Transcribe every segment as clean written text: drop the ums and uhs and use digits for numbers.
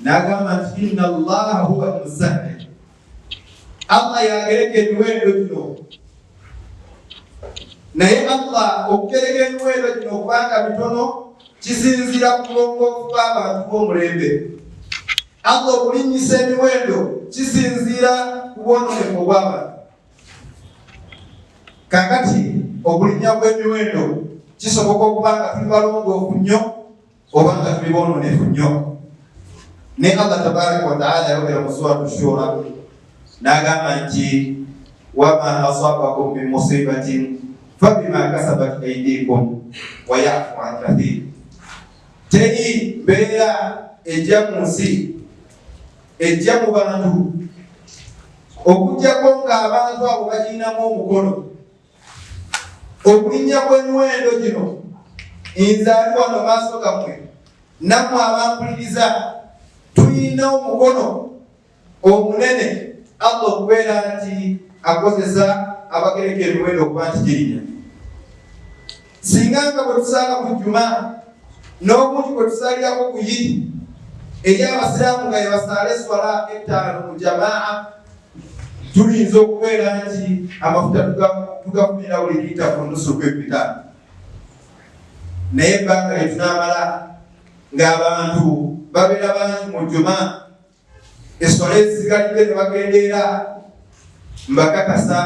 nagamba nti inna allaha huwa almusahhir, Allah yagereka emiwendo gino. Naye Allah okugereka emiwendo gino okubanga mitono kisinzira ku bulongoofu bw'abantu b'omulembe. Allah okulinnyisa emiwendo kisinzira ku bwononefu bw'abantu. Kakati okulinnya kw'emiwendo kisoboka okuba nga tuli balongoofu nnyo oba nga tuli boononefu nnyo. Ne Allah tabaraka wa taala yayogera mu suratu Shura n'agamba nti wama asabakum min musibatin fabima kasabat aydikum wa ya'fu an kathir. Teri mbeera ejja mu nsi, ejja mu bantu okujjako ng'abantu abo bagirinamu omukono. Okulinnya kw'emiwendo gino nze ali wano maaso gammwe, nammwe abampuliriza, tulina omukono omunene Allah okubeera nti akozesa abagereka emiwendo okuba nti girinya. Singa nga bwe tusaala ku Juma n'obuti bwe tusaalirako ku Yidi, eri abasiraamu nga yebasaala eswala 5 mu jamaa, tuyinza okubeera nti amafuta tugafunira buli lita ku nusu kw'epita. Naye ebbanga lye tunaamala ng'abantu babeera bangi mu Juma, eswala ezisigalidde ne bagendeera, mbakakasa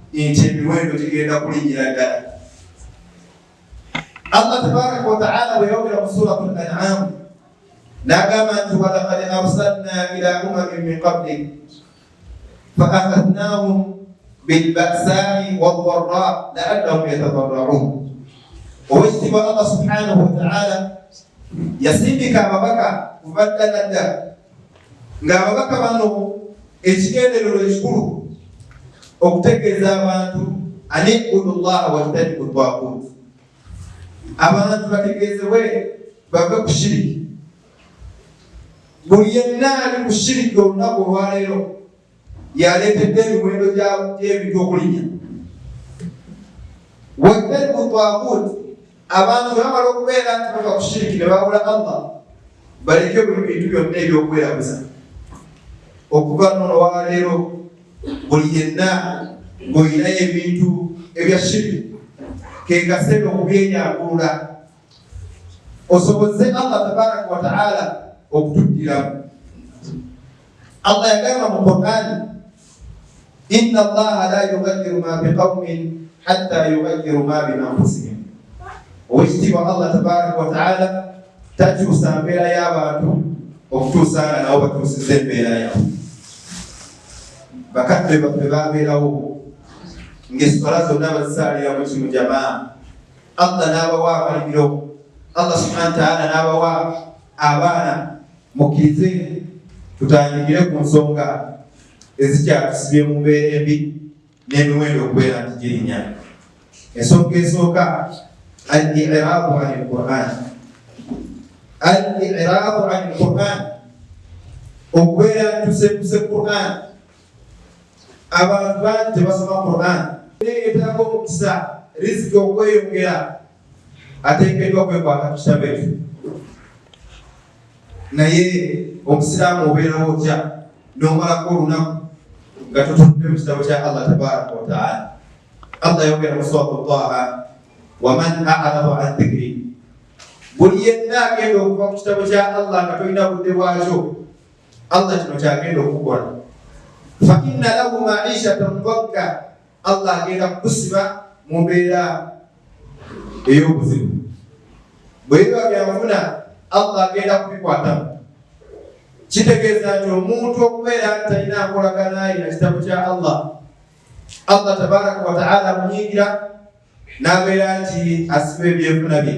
nti emiwendo gigenda kulinnyira ddala. Allah tabaraka wa taala bwe yayogera mu suratul An'am n'agamba nti walaqad arsalna ila umamin min qablik fa akhadnahum bilba'sa'i wadh-dharra la'allahum yatadarra'un. Owekitiibwa Allah subhanahu wa taala yasindika ababaka kuva ddala ddala, ng'ababaka bano ekigendererwa ekikulu okutegeeza abantu ani ubudu llaha wajtanibu ttaaguut. Abantu bategeezebwe bave ku shiriki. Buli yenna ali ku shiriki olunaku olwaleero yaleetedde emiwendo gy'ebintu okulinnya. Wajtanibu ttaaguut, abantu bamala okubeera nti bava ku shiriki ne babula Allah, baleke buli bintu byonna eby'okweraguza. Okuva nno olwaleero buli yenna ng'olinayo ebintu ebya shiriki, ke kaseera okubyenyangulula osoboze Allah tabaraka wa taala okutuddiramu. Allah yagamba mu Qur'an, inna Allaha la yughayyiru ma biqawmin hatta yughayyiru ma bi anfusihim. Owekitiibwa Allah tabaraka wa taala takyusa mbeera y'abantu okutuusa nga nabo batuusiza embeera yaabwe. Bakadde baffe babeerawo ng'eswala zonna bazisaalira mu kimu jamaa. Allah n'abawa amalimiro, Allah subhanahu wa ta'ala n'abawa abaana. Mukkirize tutandikire ku nsonga ezikyatusibye mu mbeera embi n'emiwendo okubeera nti girinnya. Ensonga esooka al-i'raadu ani al-Qur'an. Al-i'raadu ani al-Qur'an, okubeera nti tusembuse Qur'an. Abantu bangi tebasoma Qur'an. Neetaaga omukisa, riziki okweyongera, ateekeddwa kwekwata ku kitabo ekyo. Naye omusiraamu obeerawo otya n'omalako olunaku nga totudde mu kitabo kya Allah tabaraka wa taala. Allah yayogera mu suratu Taaha, waman a'rada an dhikri. Buli yenna agenda okuva ku kitabo kya Allah nga tolina budde bwakyo, Allah kino kyagenda okukola. Fa inna lahu ma'ishatan dhanka, Allah agenda kukusiba mu mbeera ey'obuzibu. Bw'ebiba byanfuna, Allah agenda kubikwatamu. Kitegeeza nti omuntu okubeera nti talina nkolagana na kitabo kya Allah, Allah tabaraka wa taala amunyiigira n'abeera nti asiba ebyenfuna bye.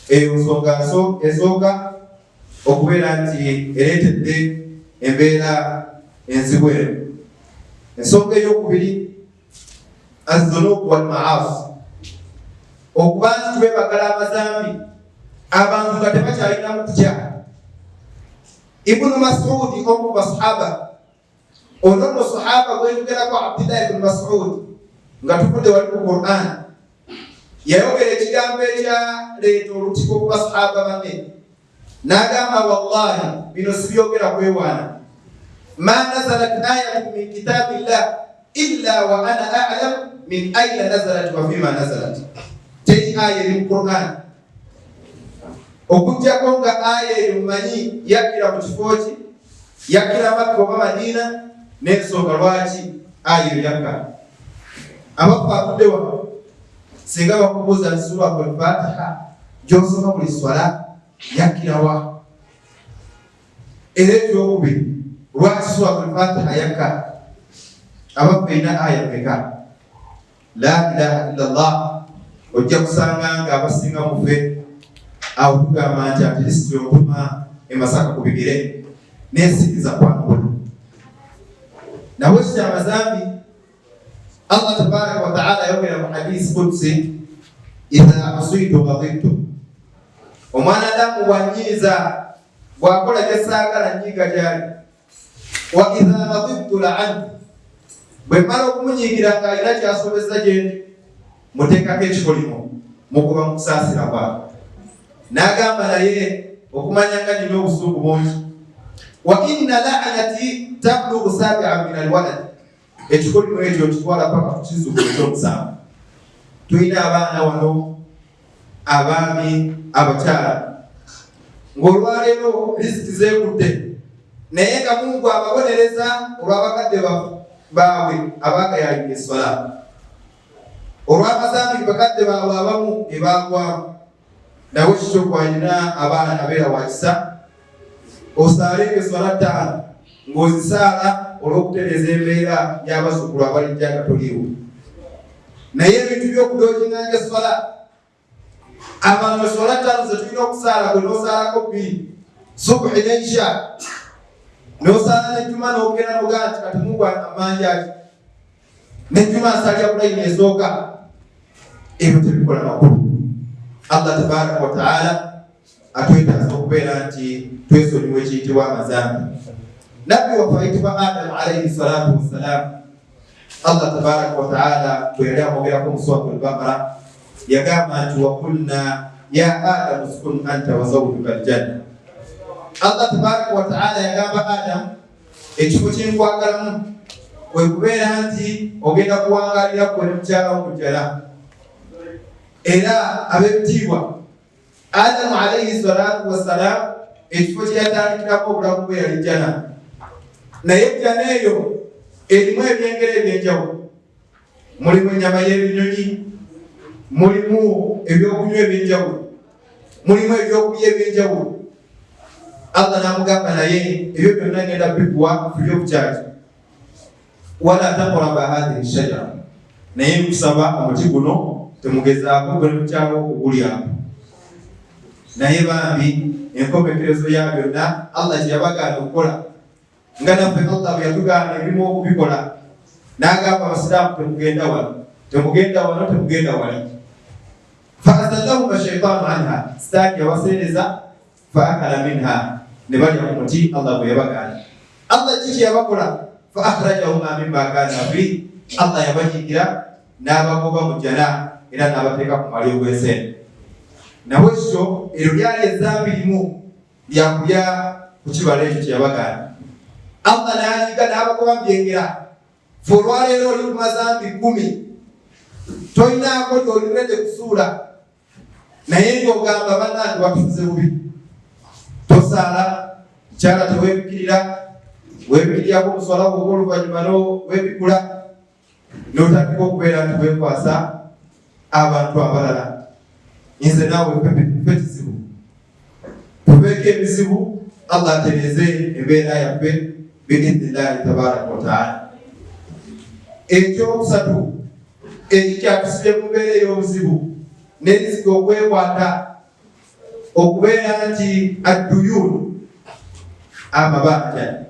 Eyo nsonga esooka okubeera nti ereetedde embeera enzibu eno. Ensonga ey'okubiri, az-zunuubu wal ma'aasi, okuba nti twebagala amazambi abantu nga tebakyalina kutya. Ibnu Mas'ud omu ku basahaba, ono nno sahaba gwetugerako Abdullah ibn Mas'ud nga tuvudde wali ku Qur'an, yayogera ekigambo ekyaleeta olutiko ku basahaba banne n'agamba wallahi bino sibyogera kwewaana ma nazalat ayatun min kitabillah illa wa ana a'lam min ayna nazalat wa fima nazalat. Teri aya eri mu Qur'an okujjako nga aya eyo mmanyi yakkira mu kifo ki, yakkira Makka oba Madiina, n'ensonga lwaki aya eyo yakka. Abaffe atudde wano singa bakubuuza nti suratul Fatiha gy'osoma buli swala yakkirawa? Era ekyokubiri lwaki suratul Fatiha yakka? Abaffe ina aya meka? La ilaha illallah. Ojja kusanga nga abasinga mufe awo tugamba nti ati lisiti ontuma e Masaka ku bigere n'ensikiza kwangula. Nawe kikyamazambi Allah tabaraka wa ta'ala yogera mu hadisi qudsi, idha asaitu ghadibtu. Omwanadamu bw'anyiiza bw'akola kye saagala nnyiiga gy'ali. Wa idha ghadibtu la'antu. Bwe mmala okumunyiigira ng'alina ky'asobeza gye ndi, muteekako ekikolimo mukuba mu kusaasira kwabwe. N'agamba naye okumanya nga nina obusungu bungi. Wa inna la'anati tablughu sabi'an min alwalad. Ekikolimo ekyo kitwala paka ku kizzukulu ekyomusanvu. Tulina abaana wano, abaami, abakyala, ng'olwaleero risiki zeekutte, naye nga Mungu ababonereza olw'abakadde baabwe abaagayaalira esswala, olw'amazambi bakadde baabwe abamu ebaagwamu. Nawe kikyo kwalina abaana beera wakisa, osaalenga esswala 5 ng'ozisaala olw'okutereeza embeera y'abazzukulu abalijja nga toliiwo. Naye ebintu by'okudookinga esswala, abantu esswala 5 ze tulina okusaala, gwe n'osaalako 2, subuhi n'isha, n'osaala n'ejjuma n'ogenda n'ogamba nti kati Mungu amanja ki, n'ejjuma asalira bulayini esooka. Ebyo tebikola makulu. Allah tabaraka wa ta'ala atwetaaza okubeera nti twesonyiwa ekiyitibwa amazambi. Nabbi waffe ayitibwa Adamu alayhi salatu wassalam, Allah tabaraka wa ta'ala bwe yali amwogerako mu suratul Baqara yagamba nti wa qulna ya Adamu uskun anta wa zawjuka aljanna. Allah tabaraka wa ta'ala yagamba Adamu, ekifo kyenkwagalamu kwe kubeera nti ogenda kuwangaalira kwe ne mukyalawo mujjala. Era ab'ebitiibwa Adamu alayhi salatu wassalam ekifo kye yatandikirako obulamu bwe yali jjana. Naye jjana eyo erimu ebyengero eby'enjawulo. Mulimu ennyama y'ebinyonyi, mulimu ebyokunywa eby'enjawulo, mulimu ebyokulya eby'enjawulo. Allah n'amugamba naye ebyo byonna ngenda bikuwa ebyokukyaki. Wala taqraba hadhihi shajara, naye nkusaba omuti guno temugezaako gwe mukyalo okugulyako. Naye bambi enkomekerezo ya byonna Allah kye yabagaana okukola, nga naffe Allah bwe yatugaana ebimu okubikola, n'agamba abasiraamu temugenda wano, temugenda wano, temugenda wali. Fa'azallahuma shaytaanu anha, sitaani yabaseereza, fa'akala minha, ne balya ku muti Allah bwe yabagaana. Allah kiki yabakola? Fa'akhrajahuma mimma kaana fiihi, Allah yabanyiigira n'abagoba mu jjana era n'abateeka ku mwali ogw'enseenene. Nawe ekyo eryo lyali ezzambi limu lyakulya ku kibala ekyo kye yabagaana. Allah n'anyiiga n'abagoba mu byengera. Ffe olwaleero oli ku mazambi 10, tolinaako gy'oliredde kusuula, naye ng'ogamba bannange batufuze bubi. Tosaala, mukyala teweebikirira, weebikirirako omuswala gwo ogw'oluvannyuma n'oweebikula, n'otandika okubeera nti weekwasa abantu abalala. Nze naawe ffe kizibu, tubeeko ebizibu, Allah atereeze embeera yaffe biidhnillahi tabaraka wa ta'ala. Ekyokusatu ekikyatusibye mu mbeera ey'obuzibu n'eriziki okwekwata, okubeera nti adduyuunu, amabanja.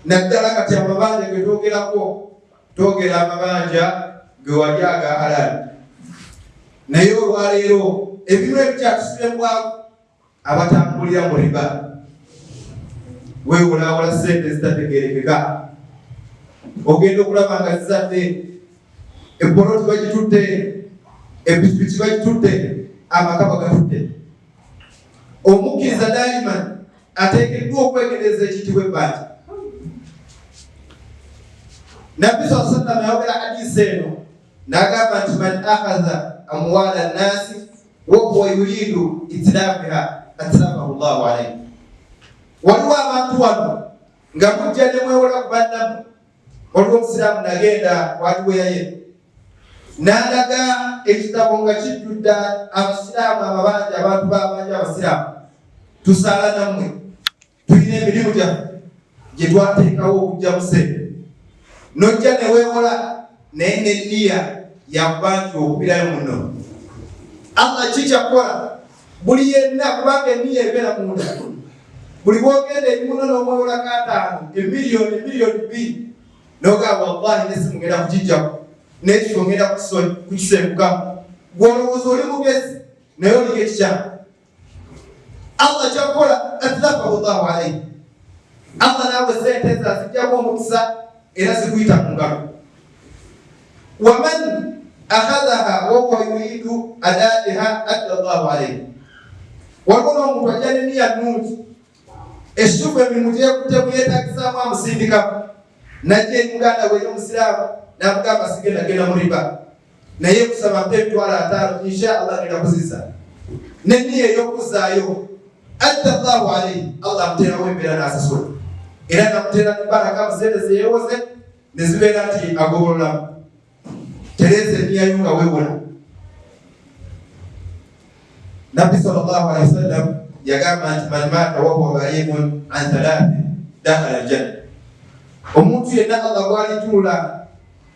Naddala kati amabanja ge twogerako, twogera amabanja ge wali aga halali. Naye olwaleero ebimu ebikyatusibembwako abatambulira mu riba, weewolaawola ssente zitategeerekeka, ogenda okulaba nga zizadde, eppoloti bagitutte, epikipiki bagitutte, amaka bagatutte. omukkiriza daiman ateekeddwa okwegereza ekitibwa ebbanja. Nabbi sallallahu alaihi wasallam yayogera hadiisi eno n'agamba nti man akhadha amwala nnasi wa huwa yuridu itlafaha atlafahu Allahu alaihi. Waliwo abantu wano nga mujja ne mwewola ku bannamu. Waliwo omusiraamu nagenda waliweyaye n'alaga ekitabo nga kijjudde abasiraamu ababanja, abantu babanja abasiraamu, tusaala nammwe, tulina emirimu gyaffe gye twateekawo okujja musebe. Nojja ne weewola naye n'enniya yakuba nti okubirayo muno. Allah kikyakola buli yenna, kubanga enniya ebeera munda. Buli bwogenda eri muno n'omwewola k'ataano, emiliyoni 2 n'ogamba wallahi nesi mugenda kukijjako n'ekifo ngenda kukisembukamu. Gw'olowooza oli mugezi naye oliko ekikyamu. Allah kyakola atlafahu Allahu alaihi. Allah naawe sente ze azigyamu omukisa era zikuyita mu ngalo. Waman akhadhaha wa huwa yuridu adaiha adda Allahu alaihi. Waliwo n'omuntu ajja n'enniya nnungi, ekituufu emirimu gyekutte yeetagisaamu amusindikamu, najja eri muganda we omusiraamu n'amugamba sigenda genda mu riba, naye kusaba mpe $5,000 inshallah ngenda kuzisa, n'enniya ey'okuzaayo adda Allahu alaihi. Allah amuteerawo embeera n'asasula, era namuteera n'ebaraka mu sente ze yeewoze ne zibeera nti agobololamu. Tereeza enniya yo nga weewola. Nabbi sallallahu alaihi wasallam yagamba nti man maata wa huwa ghaibun an thalathin dakhala aljanna. Omuntu yenna Allah bw'alituula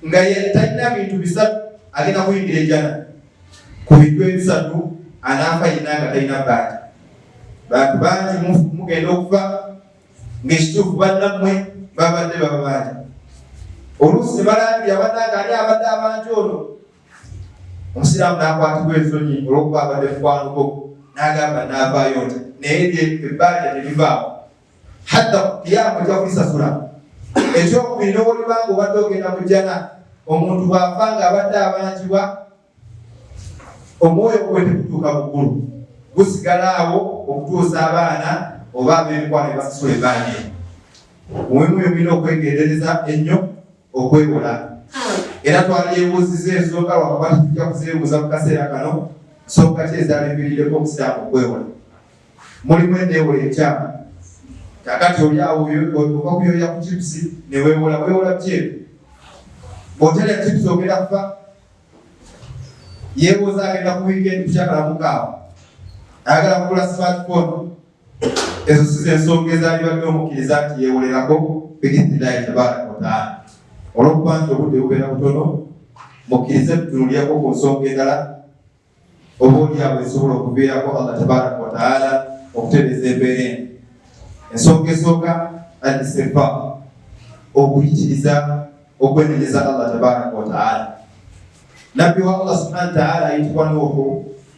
nga talina bintu bisatu agenda kuyingira ejjana. Ku bintu ebisatu anaafa yenna nga talina bbanja. Bantu bangi mugenda okufa ng'ekituufu bannammwe babadde babanja. Oluusi ne balangirira bannanga ali abadde abanja ono, omusiraamu n'akwatibwa ensonyi olw'okuba abadde mukwanuko, n'agamba n'avaayo nti naye ebbanja terivaawo, hatta kiyama ojja kulisasula. Ekyokubiri n'olibanga obadde ogenda mu jjana, omuntu bw'afa ng'abadde abanjibwa, omwoyo gwe tekutuuka mu ggulu, gusigala awo okutuusa abaana oba ab'emikwano ne basasula ebbanja. Mulimu mulina okwegendereza ennyo okwewola. Era twalyebuuziza ensonga lwakubanga tujja kuzeebuuza mu kaseera kano, nsonga ki ezaleebeerireko omusiraamu okwewola. Mulimu enneewola ekyama. Kakati oli awo oba kuyoya ku chipusi ne weewola byeru. Bw'otalya chipusi ogenda kufa. Yeebuuza agenda ku weekend kukyakala mukaawa, ayagala kugula smartphone. Ezo si z'ensonga ezaalibadde omukkiriza nti yeewolerako biidhnillahi tabaaraka wa taala. Olw'okuba nti obudde bubeera butono, mukkirize tutunulyeko ku nsonga endala oba oliawo esobola okuviirako Allah tabaaraka wa taala okutereeza embeera eno. Ensonga esooka al-istighfar, okuyitiriza okwenenyeza Allah tabaaraka wa taala. Nabbi wa Allah subhanahu wa taala ayitibwa Nuuhu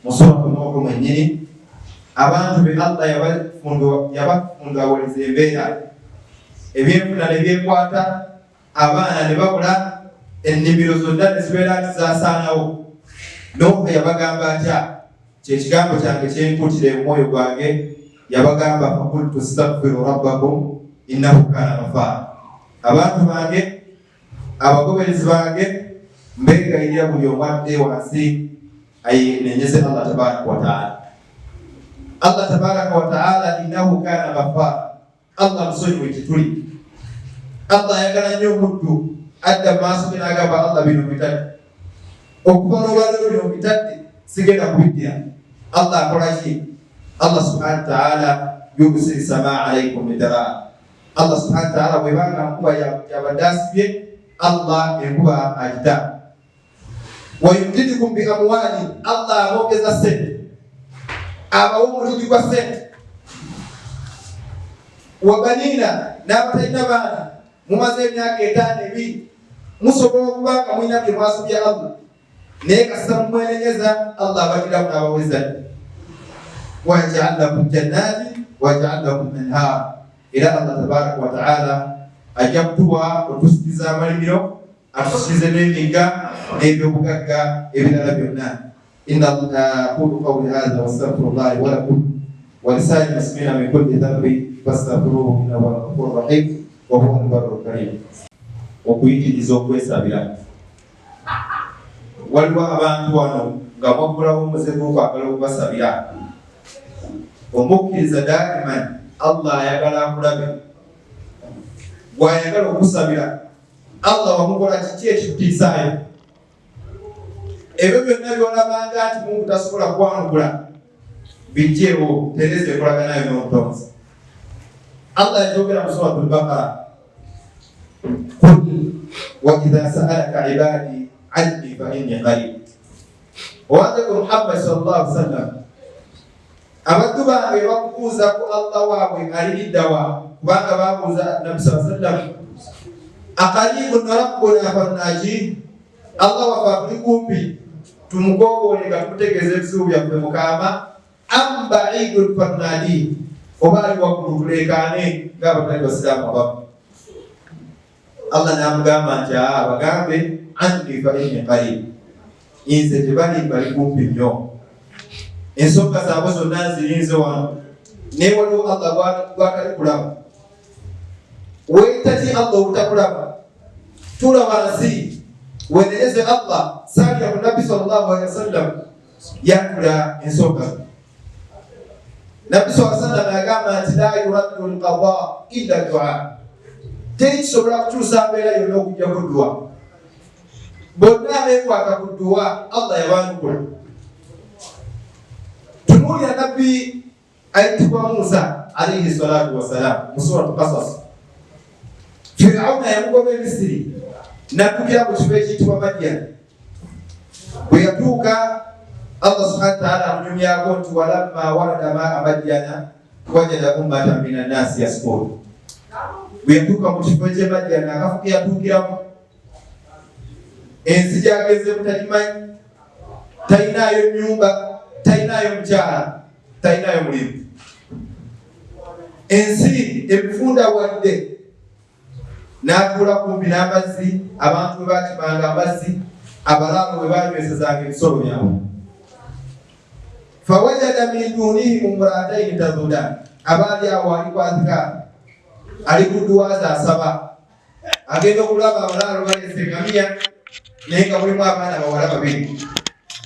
mu suratu Nuuhu mwennyini. Abantu be Allah yabafundawaliza embeera, ebyenfuna ne byekwata, abaana ne babula, ennimiro zonna ne zibeera nti zaasaanawo. Nuuhu yabagamba atya? Kyekigambo kyange kyenkuutira omwoyo gwange. Yabagamba fakultu astaghfiru rabbakum innahu kaana ghafaara. Abantu bange, abagoberezi bange, mbegayirira buli omu adde wansi ayenenyeze Allah tabaaraka wa taala. Allah tabaaraka wa taala innahu kaana ghafaara. Allah musonyiwa ekituli. Allah ayagala nnyo omuddu adda mu maaso ge n'agamba Allah bino mbitadde. Okuva n'olwaleero bino mbitadde sigenda kubiddira. Allah akola ki? Allah subhanahu wa ta'ala yursilu samaa alaykum midraa. Allah subhanahu wa ta'ala bwebanga nkuba yabadde asibye, Allah enkuba agita. Wa yumdidukum bi amwali, Allah abongeza sente, abawa omuliri gwa sente. Wa baniina, n'abatalina baana, mumaze emyaka 5 2, musobola okuba nga mulina bye mwasubya Allah, naye kasita mumwenenyeza Allah abagiramu n'abaweza. وَيَجْعَلْ لَكُمْ جَنَّاتٍ وَيَجْعَلْ لَكُمْ أَنْهَارًا. Era Allah tabaaraka wa ta'ala ajja kutuwa otusikiriza amalimiro, atusikirize n'emigga n'ebyobugagga ebirala byonna. Inna aqulu qawli hadha wa astaghfirullaha wa lakum ولسائر المسلمين من كل ذنب فاستغفروه إنه هو الغفور الرحيم وهو البر الكريم. okuyitiriza okwesabira. Waliwo abantu wano nga baggulawo omuzigo okwagala okubasabira. Omukkiriza daiman Allah ayagala akulabe. Bw'ayagala okusabira Allah wamukola kiki ekikutiisaayo? Ebyo byonna by'olabanga nti Mungu tasobola kwanukula bijjeewo, tereza ekolagana nayo n'omutonzi. Allah yayogera mu Suratul Baqara, qul wa idha sa'alaka ibadi anni fa inni qarib. Owange Muhammad sallallahu alaihi wasallam, abaddu bange bakubuuza ku Allah waabwe aliriddawa, kubanga babuuza Nabi sallallahu alaihi wasallam, aqaribun rabbuna fannaji, Allah wafa kumpi tumugogoole nga tumutegeeza ebizibu byaffe mukama, am ba'idun fannadi, oba ali waggulu tulekaane ng'abatali basiraamu abamu. Allah n'amugamba nti bagambe anni fa inni qarib, nze tebali bali kumpi nnyo. Ensonga zaabwe zonna nzirinze wano, naye waliwo Allah gw'atali kulaba. Weetati Allah obutakulaba, tula wansi weerereze Allah. Saalira ku Nabbi sallallahu alaihi wasallam yakula ensonga. Nabbi sallallahu alaihi wasallam agamba nti la yuraddu al-qada illa ad-du'a. Teri kisobola kukyusa mbeera yonna okujjako dduwa. Bonna abeekwata ku dduwa Allah yabanukula. Tunuulira Nabbi ayitibwa Musa alayhi salatu wassalam mu Suratul Qasas. Firawuna yamugoba e Misiri n'addukira mu kifo ekiyitibwa Madian. Bwe yatuuka Allah subhanahu wa ta'ala amunyumyako nti walamma walada ma'a Madyana wajada ummatan mina nnasi yasqun. Bwe yatuuka mu kifo ky'e Madyana akafu ke yatuukiramu, ensi gy'agezeemu tagimanyi, talinaayo nnyumba, talinaayo mukyala, talinaayo mulimu. Ensi ebifunda wadde, n'atuula kumpi n'amazzi, abantu bwe bakimanga amazzi, abalaalo bwe banywesezanga ebisolo byabwe. Fawajada min dunihim imra'atayn tazudan, abaali awo alikwatika, ali ku dduwaza asaba, agenda okulaba abalaalo balese engamiya, naye nga mulimu abaana bawala babiri.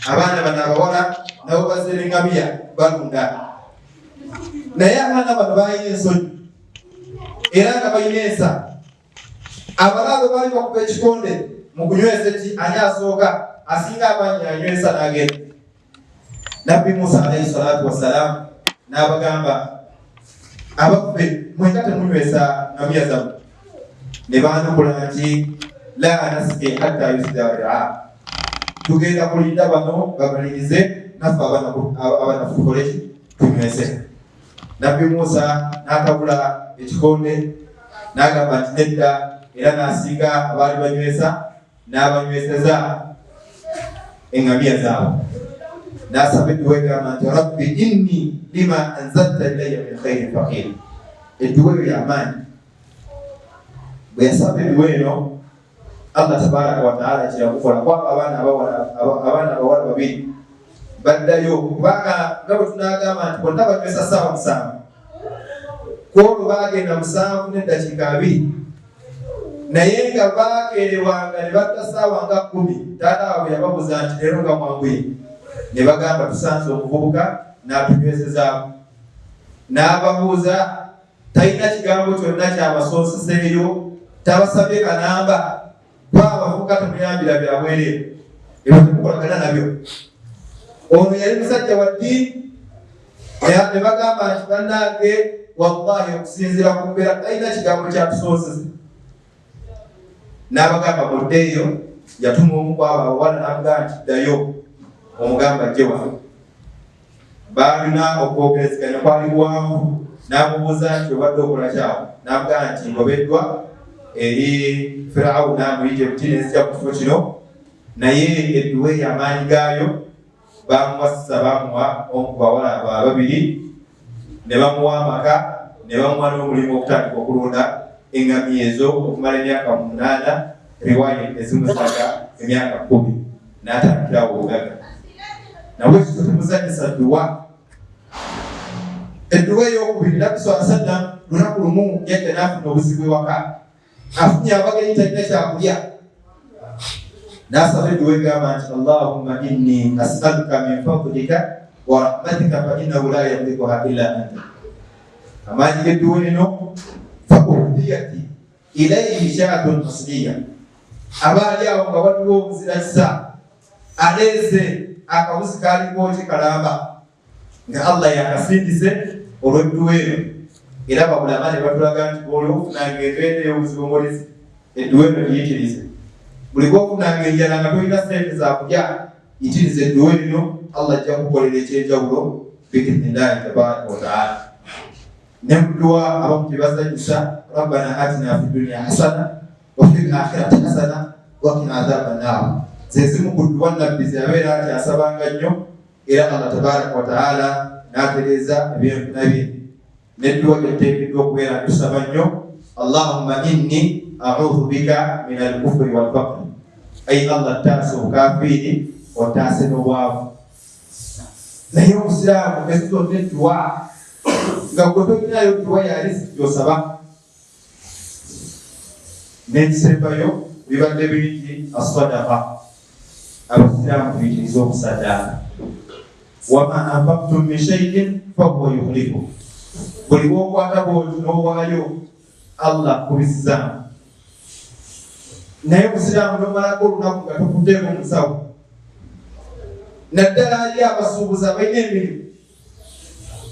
Abaana bano abawala nabo bazira engamiya balunda, naye abaana bano balina ensonyi era nga balina ensa. Abalaalo baali bakuba ekikonde mu kunywesa ki, ani asooka asinga abangi anywesa n'agenda. Nabbi Musa alayhi salatu wassalam n'abagamba, abaffe mwenga temunywesa ngamiya zammwe. Ne baanukula nti la nasqi hatta yusdara, tugenda kulinda bano babalirize, naffe abanafu tukole ki, tunywese. Nabbi Musa n'atabula ekikonde n'agamba nti nedda, era n'asinga abaali banywesa n'abanyweseza engamiya zaabwe. N'asaba edduwa egamba nti rabbi inni lima anzalta ilayya min khairin faqir. Edduwa eyo y'amaanyi. Bwe yasaba edduwa eno, Allah tabaraka wa taala kirakukola kwaba abaana abawala babiri baddayo, kubanga nga bwe tunaagamba nti bonna banywesa ssaawa 7, kwolwo baagenda 7 n'eddakiika 2, naye nga baakeerewanga ne batta ssaawa nga 10. Taata waabwe yababuuza nti leero nga mwanguye, ne bagamba tusanze omuvubuka n'atunywesezaamu. N'ababuuza, talina kigambo kyonna kyabasooseseeyo, tabasabye kanamba, kwa abavubuka temuyambira bya bwereere, ebyo temukolagana nabyo. Ono yali musajja wa ddiini, ne bagamba nti bannange wallahi okusinziira ku mbeera talina kigambo kyatusooseze. N'abagamba muddeeyo, yatuma omu ku abo abawala n'amugamba nti ddayo omugamba ajje wano. Baalina okwogerezeganya kwali bwangu, n'amubuuza nti obadde okola kyawo, n'amugamba nti ngobeddwa eri Firawuna mu Egypt, nenzija ku kifo kino, naye edduwa eyo amaanyi gaayo bamuwasa, bamuwa omu ku bawala babiri, ne bamuwa amaka, ne bamuwa n'omulimu okutandika okulunda engamiya ezo okumala emyaka 8, riwaaya ezimu ziraga emyaka 10, n'atandikirawo obugagga. Nawe kityo temuzanyisa dduwa. edduwa ey'okubiri Nabbi sallallahu alaihi wasallam lunaku lumu yajja n'afuna obuzibu ewaka, afunye abagenyi talina kyakulya, n'asaba edduwa egamba nti Allahumma inni as'aluka min fadlika wa rahmatika fa innahu la yamlikuha illa anta. Amaanyi g'edduwa lino fa uhdiyati ilayhi shaatun asliya, abaali awo nga waliwo omuzira kisa aleeze akabuzi kaliko kikalamba nga Allah yakasindise olw'edduwa eno. Era babulama ne batulaga nti olwokufunanga embeera ey'obuzibomolezi edduwa eno liyitirize. Buli lwokufunanga enjala nga tolina ssente za kulya, yitiriza edduwa lino, Allah ajja kukolera ekyenjawulo biidhnillahi tabaraka wa taala. Ne mu dduwa abamu gye bazanyisa rabbana atina fi dunya hasana wa fil akhirati hasana wa qina adhaban nar. Ze zimu ku dduwa Nabbi ze yabeera ati asabanga nnyo, era Allah tabaraka wa taala n'atereeza ebyenfuna bye. N'edduwa gyetuteekeddwa okubeera tusaba nnyo, Allahumma inni a'udhu bika min al-kufri wal faqr. Ayi Allah, taase obukafiiri, otaase n'obwavu. Naye Omusiraamu ezitonna edduwa nga gwe tolinayo dduwa ya riziki gy'osaba. N'ekisembayo bibadde bingi as-sadaqa. Abasiraamu tuyitirize okusaddaaka. Wama anfaqtum min shay'in fahuwa yukhlifuhu. Buli bw'okwata bw'oti n'owaayo, Allah kubisizaamu. Naye Omusiraamu n'omalako olunaku nga tokuddeeko musawo. Naddala ali abasuubuzi abalina emirimu.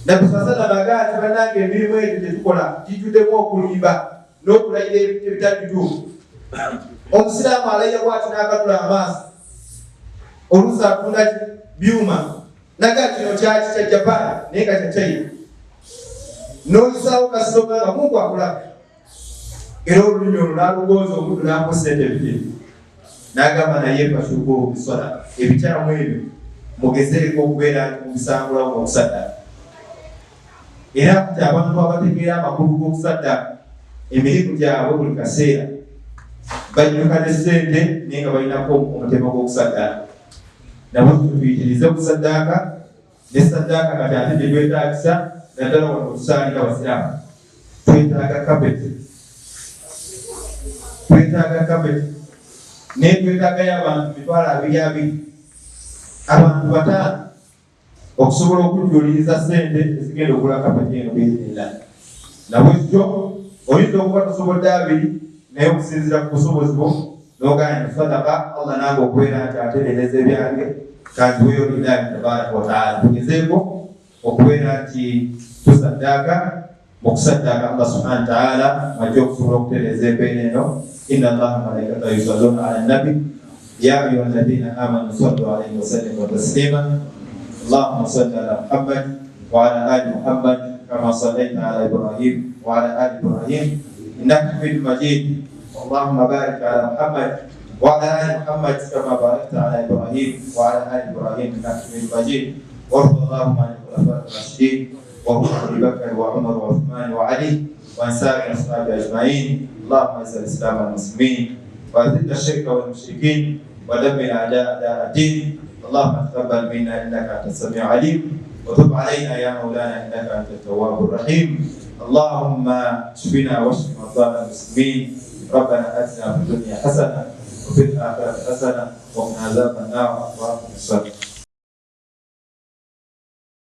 Nabbi sallallahu alaihi wasallam agamba nti bannange emirimu egyo gye tukola gijjuddemu okulimba n'okulayira ebitali bituufu. Omusiraamu alayira bw'ati n'akanula amaaso. Oluusi atunda byuma. Naga kino kyaki kya Japan naye nga kya China. N'oyisaawo kasitoma nga Mungu akulaba. Era olulimi olwo n'alugooza omuntu n'amuwa ssente ebitini. N'agamba naye mpasuuka obiswala. Ebikyamu ebyo mugezeeko okubeera mubisangulawo n'okusaddaaka. Era nti abantu abategeera amakulu g'okusaddaaka emirimu gyabwe buli kaseera bajjuka ne ssente naye nga balinako omutemo gw'okusaddaaka. Nabo tuyitirize okusaddaaka, ne saddaaka kati ate gye twetaagisa naddala wano otusaalira Abasiraamu. Twetaaga kapeti, naye twetaagayo abantu 200 abantu 5 okusobola okujuliriza ssente ezigenda okugula kapeti eno biidhnillahi. Nabwekyo oyinza okuba tosobodde 2 naye okusinziira ku busobozi bwo n'oganya sadaka, Allah nange okubeera nti atereereza ebyange kanziweyo lillahi tabaraka wa taala. Tugezeeko okubeera nti tusaddaaka. Mu kusaddaaka Allah subhanahu wa taala ajja okusobola okutereeza embeera eno. Inna Allaha wa malaikatahu yusalluna ala nabi ya ayyuha alladhina amanu sallu alayhi wa sallimu taslima. Allahumma salli ala Muhammad wa ala ali Muhammad kama sallaita ala Ibrahim wa ala ali Ibrahim innaka Hamidum Majid. Allahumma barik ala Muhammad wa ala ali Muhammad kama barakta ala Ibrahim wa ala ali Ibrahim innaka Hamidum Majid. Warḍa Allahumma anil khulafa'ir rasyidin wa hum Abu Bakr wa Umar wa Uthman wa Ali wa an sa'iri ashabi ajma'in. Allahumma izzil al-islam wal muslimin wa adhill ash-shirka wal mushrikeen wa dammir a'da'a ad-din. Allahumma taqabbal minna innaka antas sami'ul 'alim wa tub 'alaina ya maulana innaka antat tawwabur rahim. Allahumma shfina washfi marḍana al-muslimin. Rabbana atina fid dunya hasanah wa fil akhirati hasanah wa qina adhaban nar. Wa aqim as-salah.